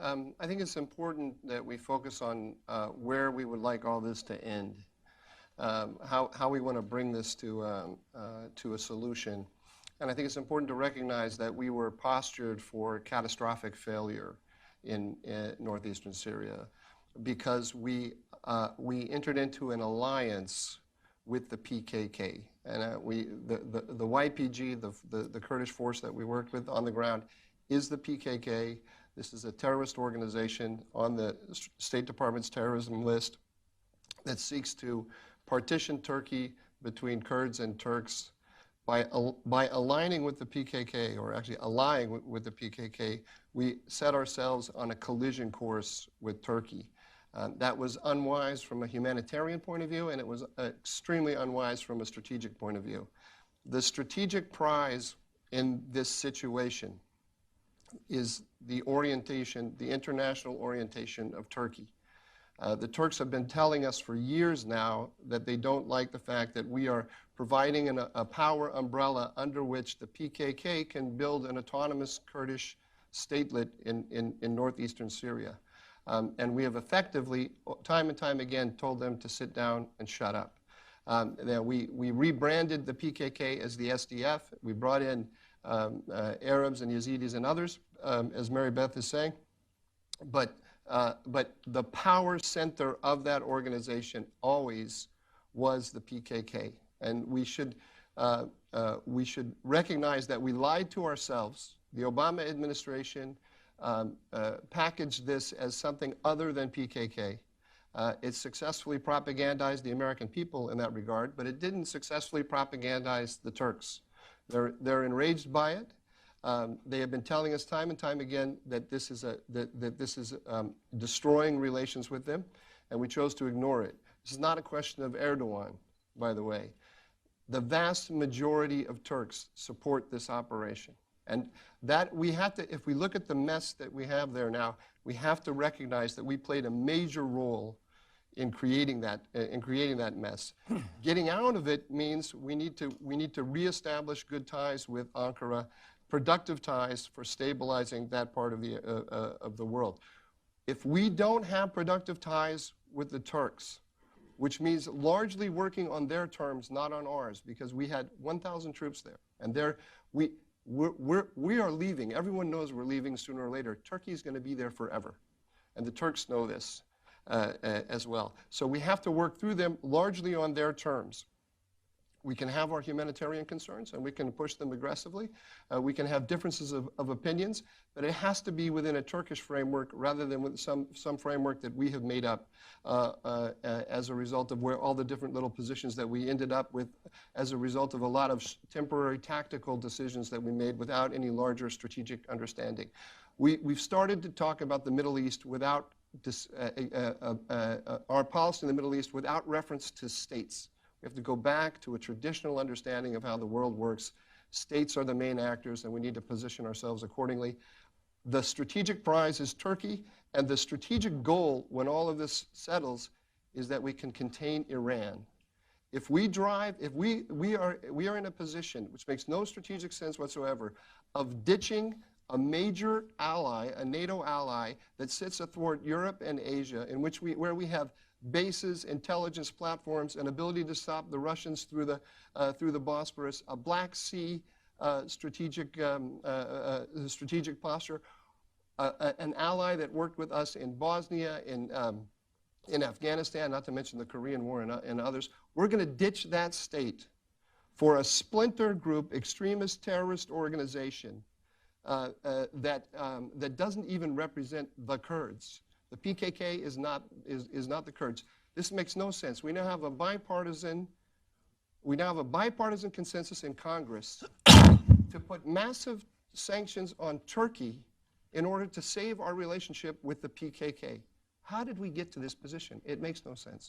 I think it's important that we focus on where we would like all this to end, how we want to bring this to a solution. And I think it's important to recognize that we were postured for catastrophic failure in northeastern Syria because we entered into an alliance with the PKK. And the YPG, the Kurdish force that we worked with on the ground, is the PKK. This is a terrorist organization on the State Department's terrorism list that seeks to partition Turkey between Kurds and Turks. By aligning with the PKK, or actually allying with the PKK, we set ourselves on a collision course with Turkey. That was unwise from a humanitarian point of view, and it was extremely unwise from a strategic point of view. The strategic prize in this situation is the orientation, the international orientation of Turkey. The Turks have been telling us for years now that they don't like the fact that we are providing a power umbrella under which the PKK can build an autonomous Kurdish statelet in northeastern Syria. And we have effectively, time and time again, told them to sit down and shut up. We rebranded the PKK as the SDF. We brought in Arabs and Yazidis and others, as Mary Beth is saying. But the power center of that organization always was the PKK. And we should recognize that we lied to ourselves. The Obama administration packaged this as something other than PKK. It successfully propagandized the American people in that regard, but it didn't successfully propagandize the Turks. They're enraged by it. They have been telling us time and time again that this is destroying relations with them, and we chose to ignore it. This is not a question of Erdogan, by the way. The vast majority of Turks support this operation. And that we have to, if we look at the mess that we have there now, we have to recognize that we played a major role in creating that mess. Getting out of it means we need to reestablish good ties with Ankara, productive ties for stabilizing that part of the world. If we don't have productive ties with the Turks, which means largely working on their terms, not on ours, because we had 1,000 troops there, and we are leaving. Everyone knows we're leaving sooner or later. Turkey's going to be there forever, and the Turks know this as well. So we have to work through them largely on their terms. We can have our humanitarian concerns, and we can push them aggressively. We can have differences of opinions, but it has to be within a Turkish framework rather than with some framework that we have made up as a result of where all the different little positions that we ended up with as a result of a lot of temporary tactical decisions that we made without any larger strategic understanding. We've started to talk about the Middle East without our policy in the Middle East without reference to states. We have to go back to a traditional understanding of how the world works. States are the main actors, and we need to position ourselves accordingly. The strategic prize is Turkey, and the strategic goal, when all of this settles, is that we can contain Iran. If we are in a position, which makes no strategic sense whatsoever, of ditching a major ally, a NATO ally, that sits athwart Europe and Asia, where we have bases, intelligence platforms, and ability to stop the Russians through the Bosporus, a Black Sea strategic posture, an ally that worked with us in Bosnia, in Afghanistan, not to mention the Korean War and others. We're going to ditch that state for a splinter group, extremist terrorist organization that doesn't even represent the Kurds. The PKK is not the Kurds. This makes no sense. We now have a bipartisan consensus in Congress to put massive sanctions on Turkey in order to save our relationship with the PKK. How did we get to this position? It makes no sense.